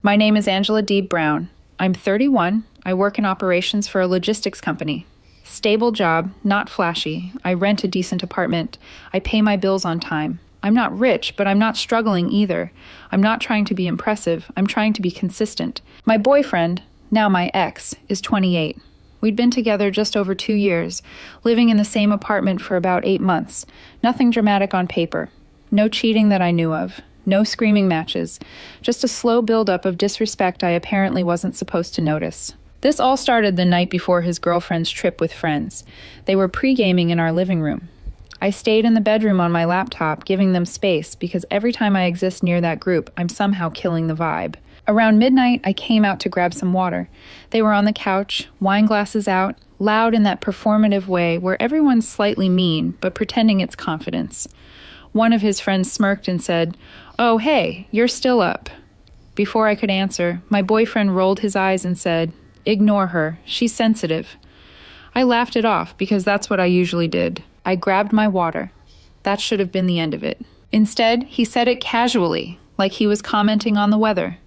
My name is Angela D. Brown. I'm 31. I work in operations for a logistics company. Stable job, not flashy. I rent a decent apartment. I pay my bills on time. I'm not rich, but I'm not struggling either. I'm not trying to be impressive. I'm trying to be consistent. My boyfriend, now my ex, is 28. We'd been together just over 2 years, living in the same apartment for about 8 months. Nothing dramatic on paper. No cheating that I knew of. No screaming matches. Just a slow buildup of disrespect I apparently wasn't supposed to notice. This all started the night before his girlfriend's trip with friends. They were pre-gaming in our living room. I stayed in the bedroom on my laptop, giving them space, because every time I exist near that group, I'm somehow killing the vibe. Around midnight, I came out to grab some water. They were on the couch, wine glasses out, loud in that performative way where everyone's slightly mean, but pretending it's confidence. One of his friends smirked and said, "Oh, hey, you're still up." Before I could answer, my boyfriend rolled his eyes and said, "Ignore her, she's sensitive." I laughed it off because that's what I usually did. I grabbed my water. That should have been the end of it. Instead, he said it casually, like he was commenting on the weather.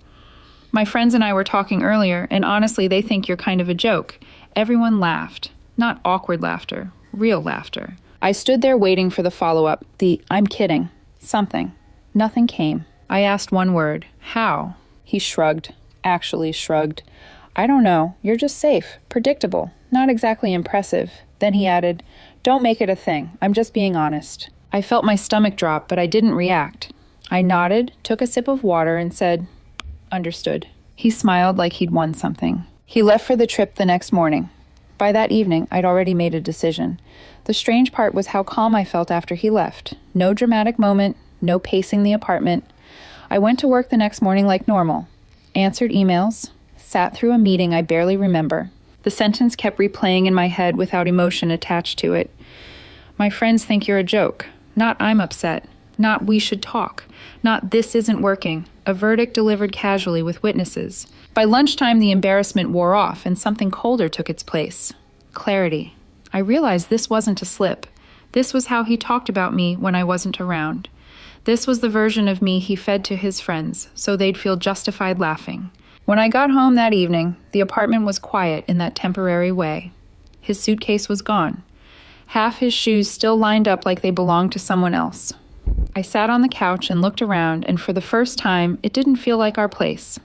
My friends and I were talking earlier, and honestly, they think you're kind of a joke. Everyone laughed. Not awkward laughter, real laughter. I stood there waiting for the follow-up, the "I'm kidding" something. Nothing came. I asked one word, "How?" He shrugged, actually shrugged. "I don't know, you're just safe, predictable, not exactly impressive." Then he added, "Don't make it a thing, I'm just being honest." I felt my stomach drop, but I didn't react. I nodded, took a sip of water, and said, "Understood." He smiled like he'd won something. He left for the trip the next morning. By that evening, I'd already made a decision. The strange part was how calm I felt after he left. No dramatic moment, no pacing the apartment. I went to work the next morning like normal. Answered emails, sat through a meeting I barely remember. The sentence kept replaying in my head without emotion attached to it. "My friends think you're a joke. Not I'm upset. Not we should talk. Not this isn't working." A verdict delivered casually with witnesses. By lunchtime, the embarrassment wore off and something colder took its place. Clarity. I realized this wasn't a slip. This was how he talked about me when I wasn't around. This was the version of me he fed to his friends, so they'd feel justified laughing. When I got home that evening, the apartment was quiet in that temporary way. His suitcase was gone. Half his shoes still lined up like they belonged to someone else. I sat on the couch and looked around, and for the first time, it didn't feel like our place.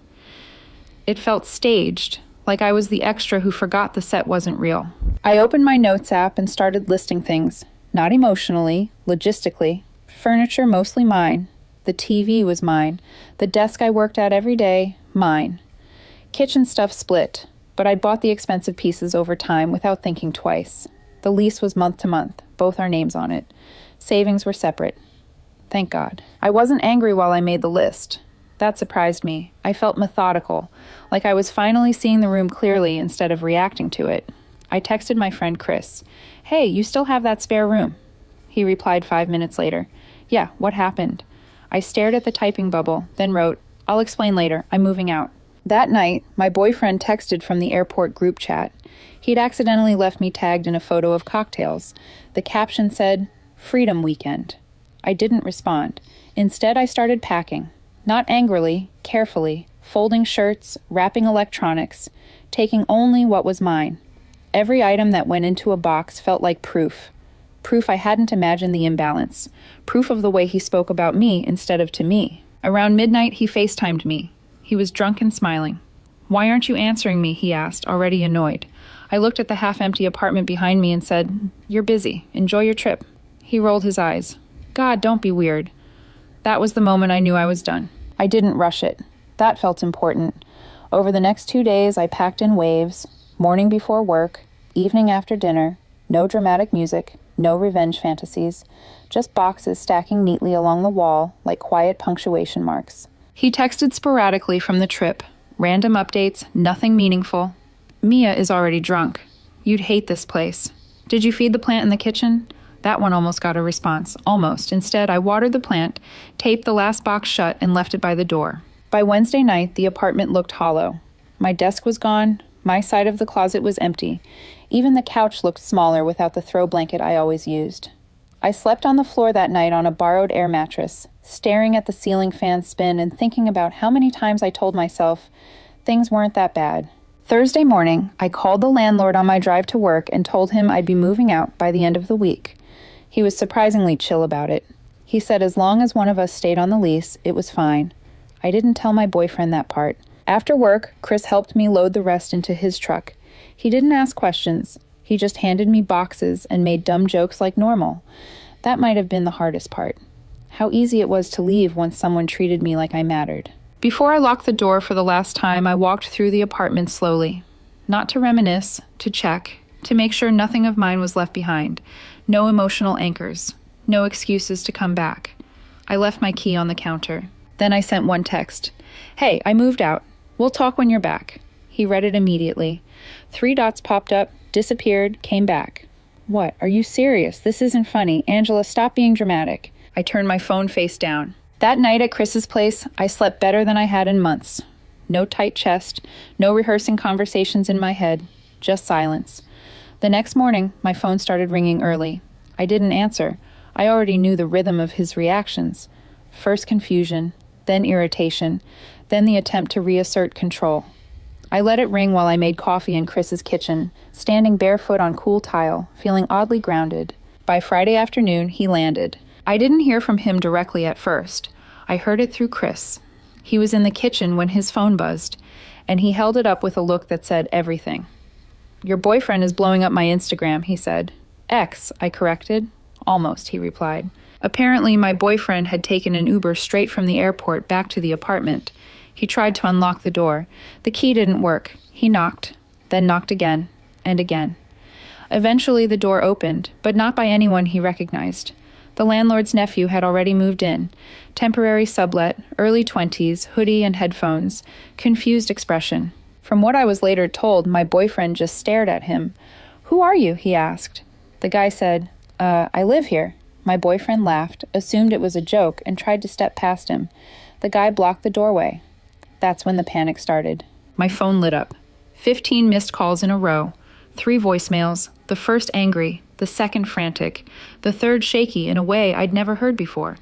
It felt staged, like I was the extra who forgot the set wasn't real. I opened my notes app and started listing things. Not emotionally, logistically. Furniture mostly mine. The TV was mine. The desk I worked at every day, mine. Kitchen stuff split, but I bought the expensive pieces over time without thinking twice. The lease was month to month, both our names on it. Savings were separate. Thank God. I wasn't angry while I made the list. That surprised me. I felt methodical, like I was finally seeing the room clearly instead of reacting to it. I texted my friend Chris, "Hey, you still have that spare room?" He replied 5 minutes later, "Yeah, what happened?" I stared at the typing bubble, then wrote, "I'll explain later. I'm moving out." That night, my boyfriend texted from the airport group chat. He'd accidentally left me tagged in a photo of cocktails. The caption said, "Freedom Weekend." I didn't respond. Instead, I started packing. Not angrily, carefully, folding shirts, wrapping electronics, taking only what was mine. Every item that went into a box felt like proof. Proof I hadn't imagined the imbalance. Proof of the way he spoke about me instead of to me. Around midnight, he FaceTimed me. He was drunk and smiling. "Why aren't you answering me?" he asked, already annoyed. I looked at the half-empty apartment behind me and said, "You're busy. Enjoy your trip." He rolled his eyes. "God, don't be weird." That was the moment I knew I was done. I didn't rush it. That felt important. Over the next 2 days, I packed in waves, morning before work, evening after dinner, no dramatic music, no revenge fantasies, just boxes stacking neatly along the wall like quiet punctuation marks. He texted sporadically from the trip. Random updates, nothing meaningful. "Mia is already drunk. You'd hate this place. Did you feed the plant in the kitchen?" That one almost got a response. Almost. Instead, I watered the plant, taped the last box shut, and left it by the door. By Wednesday night, the apartment looked hollow. My desk was gone. My side of the closet was empty. Even the couch looked smaller without the throw blanket I always used. I slept on the floor that night on a borrowed air mattress, staring at the ceiling fan spin and thinking about how many times I told myself things weren't that bad. Thursday morning, I called the landlord on my drive to work and told him I'd be moving out by the end of the week. He was surprisingly chill about it. He said as long as one of us stayed on the lease, it was fine. I didn't tell my boyfriend that part. After work, Chris helped me load the rest into his truck. He didn't ask questions. He just handed me boxes and made dumb jokes like normal. That might have been the hardest part. How easy it was to leave once someone treated me like I mattered. Before I locked the door for the last time, I walked through the apartment slowly. Not to reminisce, to check, to make sure nothing of mine was left behind. No emotional anchors. No excuses to come back. I left my key on the counter. Then I sent one text. "Hey, I moved out. We'll talk when you're back." He read it immediately. 3 dots popped up, disappeared, came back. "What? Are you serious? This isn't funny. Angela, stop being dramatic." I turned my phone face down. That night at Chris's place, I slept better than I had in months. No tight chest, no rehearsing conversations in my head, just silence. The next morning, my phone started ringing early. I didn't answer. I already knew the rhythm of his reactions. First confusion, then irritation, then the attempt to reassert control. I let it ring while I made coffee in Chris's kitchen, standing barefoot on cool tile, feeling oddly grounded. By Friday afternoon, he landed. I didn't hear from him directly at first. I heard it through Chris. He was in the kitchen when his phone buzzed, and he held it up with a look that said everything. "Your boyfriend is blowing up my Instagram," he said. "X," I corrected. "Almost," he replied. Apparently, my boyfriend had taken an Uber straight from the airport back to the apartment. He tried to unlock the door. The key didn't work. He knocked, then knocked again, and again. Eventually, the door opened, but not by anyone he recognized. The landlord's nephew had already moved in. Temporary sublet, early 20s, hoodie and headphones, confused expression. From what I was later told, my boyfriend just stared at him. "Who are you?" he asked. The guy said, I live here." My boyfriend laughed, assumed it was a joke, and tried to step past him. The guy blocked the doorway. That's when the panic started. My phone lit up. 15 missed calls in a row. 3 voicemails, the first angry, the second frantic, the third shaky in a way I'd never heard before.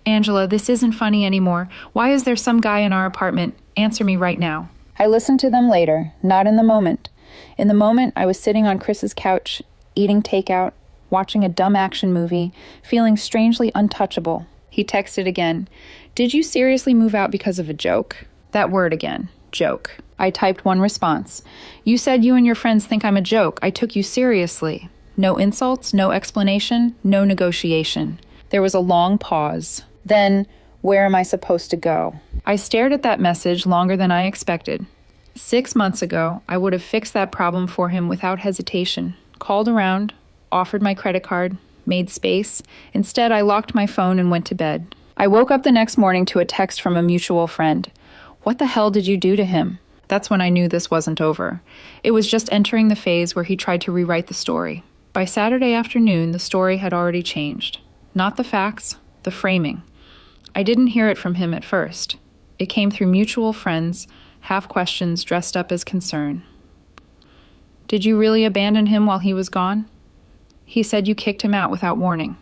"Angela, this isn't funny anymore. Why is there some guy in our apartment? Answer me right now." I listened to them later, not in the moment. In the moment, I was sitting on Chris's couch, eating takeout, watching a dumb action movie, feeling strangely untouchable. He texted again. "Did you seriously move out because of a joke?" That word again, joke. I typed one response. "You said you and your friends think I'm a joke. I took you seriously." No insults, no explanation, no negotiation. There was a long pause. Then, where am I supposed to go? I stared at that message longer than I expected. 6 months ago, I would have fixed that problem for him without hesitation. Called around, offered my credit card, made space. Instead, I locked my phone and went to bed. I woke up the next morning to a text from a mutual friend. "What the hell did you do to him?" That's when I knew this wasn't over. It was just entering the phase where he tried to rewrite the story. By Saturday afternoon, the story had already changed. Not the facts, the framing. I didn't hear it from him at first. It came through mutual friends, half questions dressed up as concern. "Did you really abandon him while he was gone?" "He said you kicked him out without warning."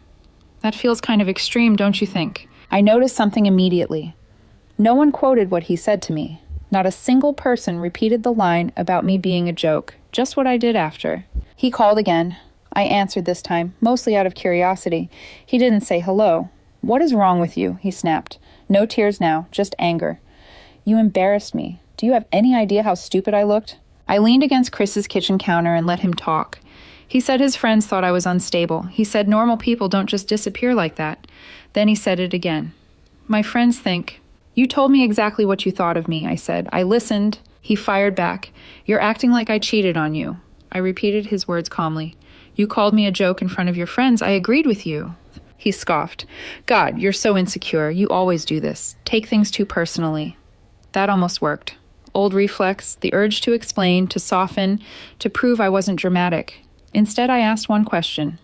That feels kind of extreme, don't you think? I noticed something immediately. No one quoted what he said to me. Not a single person repeated the line about me being a joke, just what I did after. He called again. I answered this time, mostly out of curiosity. He didn't say hello. "What is wrong with you?" he snapped. No tears now, just anger. "You embarrassed me. Do you have any idea how stupid I looked?" I leaned against Chris's kitchen counter and let him talk. He said his friends thought I was unstable. He said normal people don't just disappear like that. Then he said it again. "My friends think..." "You told me exactly what you thought of me," I said. "I listened." He fired back. "You're acting like I cheated on you." I repeated his words calmly. "You called me a joke in front of your friends. I agreed with you." He scoffed. "God, you're so insecure. You always do this. Take things too personally." That almost worked. Old reflex, the urge to explain, to soften, to prove I wasn't dramatic. Instead, I asked one question.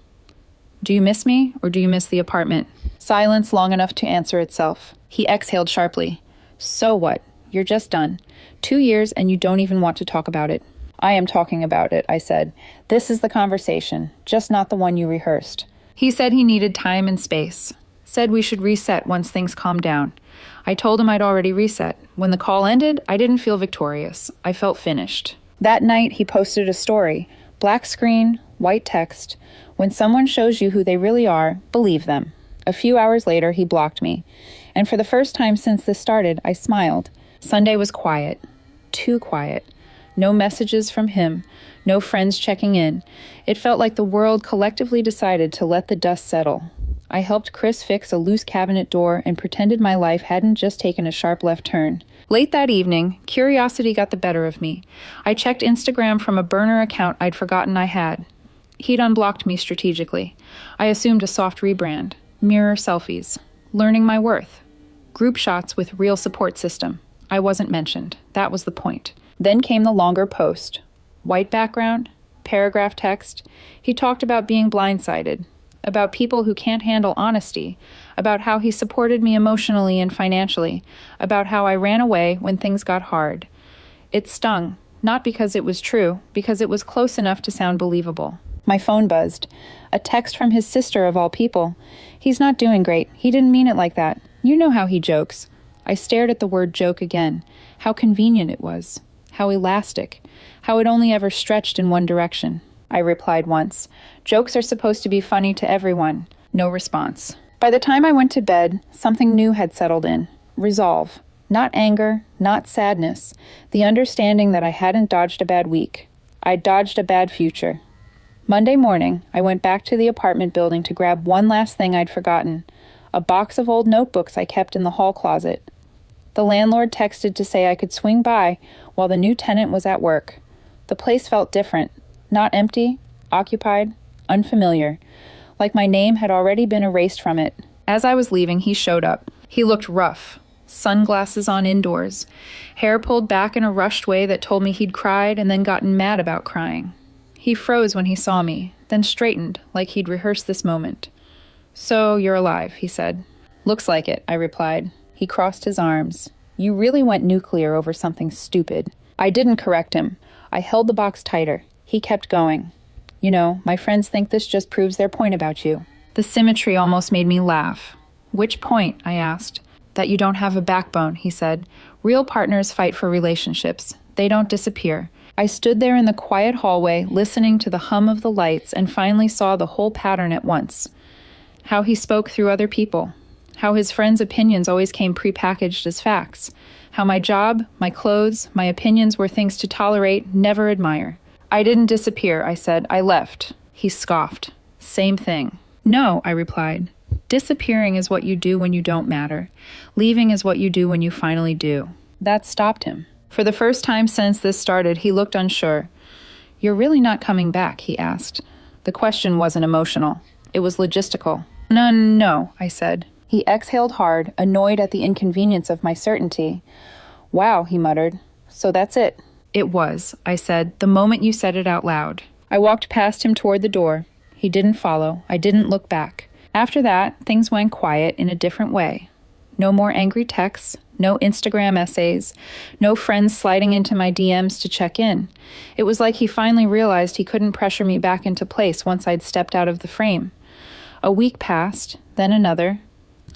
"Do you miss me, or do you miss the apartment?" Silence long enough to answer itself. He exhaled sharply. "So what? You're just done. 2 years and you don't even want to talk about it." "I am talking about it," I said. "This is the conversation, just not the one you rehearsed." He said he needed time and space. Said we should reset once things calmed down. I told him I'd already reset. When the call ended, I didn't feel victorious. I felt finished. That night, he posted a story. Black screen, white text. When someone shows you who they really are, believe them. A few hours later, he blocked me. And for the first time since this started, I smiled. Sunday was quiet. Too quiet. No messages from him. No friends checking in. It felt like the world collectively decided to let the dust settle. I helped Chris fix a loose cabinet door and pretended my life hadn't just taken a sharp left turn. Late that evening, curiosity got the better of me. I checked Instagram from a burner account I'd forgotten I had. He'd unblocked me strategically. I assumed a soft rebrand. Mirror selfies. Learning my worth. Group shots with real support system. I wasn't mentioned. That was the point. Then came the longer post. White background, paragraph text. He talked about being blindsided, about people who can't handle honesty, about how he supported me emotionally and financially, about how I ran away when things got hard. It stung, not because it was true, because it was close enough to sound believable. My phone buzzed. A text from his sister of all people. He's not doing great. He didn't mean it like that. You know how he jokes. I stared at the word joke again. How convenient it was. How elastic. How it only ever stretched in one direction. I replied once. Jokes are supposed to be funny to everyone. No response. By the time I went to bed, something new had settled in. Resolve. Not anger, not sadness. The understanding that I hadn't dodged a bad week. I'd dodged a bad future. Monday morning, I went back to the apartment building to grab one last thing I'd forgotten. A box of old notebooks I kept in the hall closet. The landlord texted to say I could swing by while the new tenant was at work. The place felt different. Not empty, occupied, unfamiliar. Like my name had already been erased from it. As I was leaving, he showed up. He looked rough. Sunglasses on indoors. Hair pulled back in a rushed way that told me he'd cried and then gotten mad about crying. He froze when he saw me, then straightened, like he'd rehearsed this moment. So, you're alive, he said. Looks like it, I replied. He crossed his arms. You really went nuclear over something stupid. I didn't correct him. I held the box tighter. He kept going. You know, my friends think this just proves their point about you. The symmetry almost made me laugh. Which point? I asked. That you don't have a backbone, he said. Real partners fight for relationships. They don't disappear. I stood there in the quiet hallway, listening to the hum of the lights, and finally saw the whole pattern at once. How he spoke through other people. How his friends' opinions always came prepackaged as facts. How my job, my clothes, my opinions were things to tolerate, never admire. I didn't disappear, I said. I left. He scoffed. Same thing. No, I replied. Disappearing is what you do when you don't matter. Leaving is what you do when you finally do. That stopped him. For the first time since this started, he looked unsure. You're really not coming back, he asked. The question wasn't emotional. It was logistical. No, I said. He exhaled hard, annoyed at the inconvenience of my certainty. Wow, he muttered. So that's it. It was, I said, the moment you said it out loud. I walked past him toward the door. He didn't follow. I didn't look back. After that, things went quiet in a different way. No more angry texts, no Instagram essays, no friends sliding into my DMs to check in. It was like he finally realized he couldn't pressure me back into place once I'd stepped out of the frame. A week passed, then another.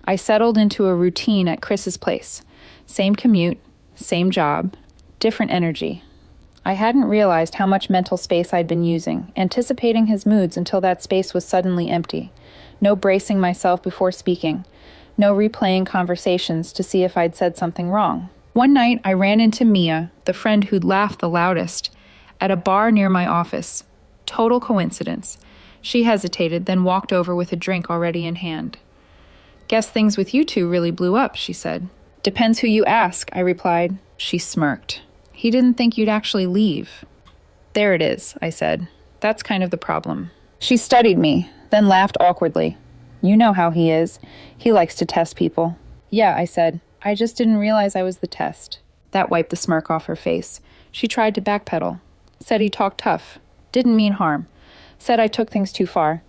I settled into a routine at Chris's place. Same commute, same job, different energy. I hadn't realized how much mental space I'd been using, anticipating his moods until that space was suddenly empty. No bracing myself before speaking. No replaying conversations to see if I'd said something wrong. One night, I ran into Mia, the friend who'd laughed the loudest, at a bar near my office. Total coincidence. She hesitated, then walked over with a drink already in hand. Guess things with you two really blew up, she said. Depends who you ask, I replied. She smirked. He didn't think you'd actually leave. There it is, I said. That's kind of the problem. She studied me, then laughed awkwardly. You know how he is. He likes to test people. Yeah, I said. I just didn't realize I was the test. That wiped the smirk off her face. She tried to backpedal. Said he talked tough. Didn't mean harm. Said I took things too far.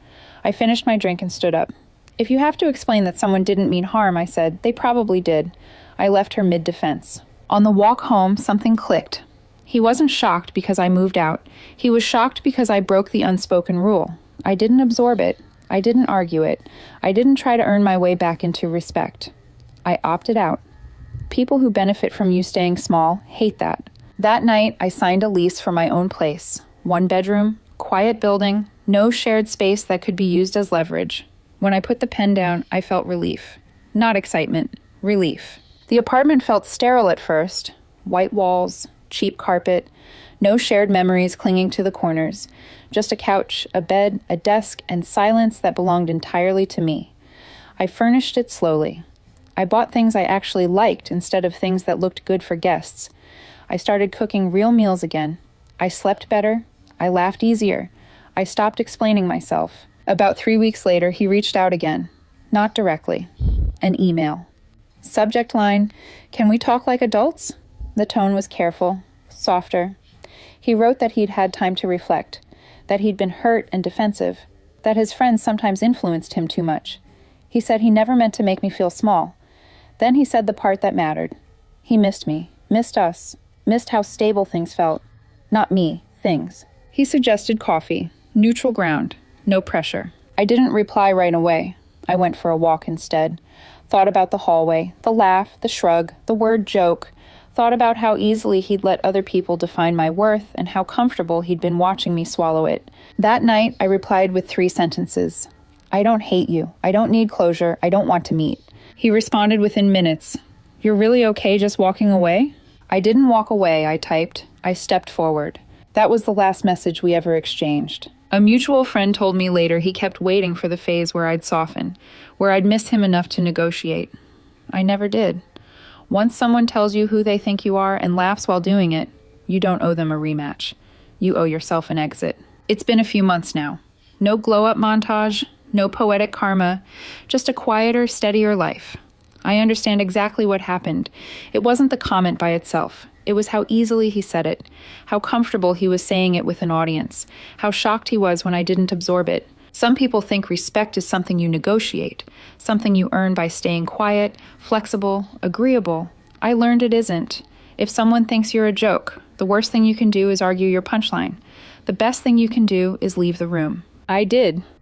I finished my drink and stood up. If you have to explain that someone didn't mean harm, I said, they probably did. I left her mid-defense. On the walk home, something clicked. He wasn't shocked because I moved out. He was shocked because I broke the unspoken rule. I didn't absorb it. I didn't argue it. I didn't try to earn my way back into respect. I opted out. People who benefit from you staying small hate that. That night, I signed a lease for my own place. 1 bedroom, quiet building, no shared space that could be used as leverage. When I put the pen down, I felt relief. Not excitement, relief. The apartment felt sterile at first. White walls, cheap carpet, no shared memories clinging to the corners. Just a couch, a bed, a desk, and silence that belonged entirely to me. I furnished it slowly. I bought things I actually liked instead of things that looked good for guests. I started cooking real meals again. I slept better. I laughed easier. I stopped explaining myself. About 3 weeks later, he reached out again. Not directly. An email. Subject line, "Can we talk like adults?" The tone was careful, softer. He wrote that he'd had time to reflect, that he'd been hurt and defensive, that his friends sometimes influenced him too much. He said he never meant to make me feel small. Then he said the part that mattered. He missed me, missed us, missed how stable things felt. Not me, things. He suggested coffee, neutral ground, no pressure. I didn't reply right away. I went for a walk instead. Thought about the hallway, the laugh, the shrug, the word joke. Thought about how easily he'd let other people define my worth and how comfortable he'd been watching me swallow it. That night, I replied with 3 sentences. "I don't hate you. I don't need closure. I don't want to meet." He responded within minutes. "You're really okay just walking away?" I didn't walk away, I typed. I stepped forward. That was the last message we ever exchanged. A mutual friend told me later he kept waiting for the phase where I'd soften, where I'd miss him enough to negotiate. I never did. Once someone tells you who they think you are and laughs while doing it, you don't owe them a rematch. You owe yourself an exit. It's been a few months now. No glow-up montage, no poetic karma, just a quieter, steadier life. I understand exactly what happened. It wasn't the comment by itself. It was how easily he said it, how comfortable he was saying it with an audience, how shocked he was when I didn't absorb it. Some people think respect is something you negotiate, something you earn by staying quiet, flexible, agreeable. I learned it isn't. If someone thinks you're a joke, the worst thing you can do is argue your punchline. The best thing you can do is leave the room. I did.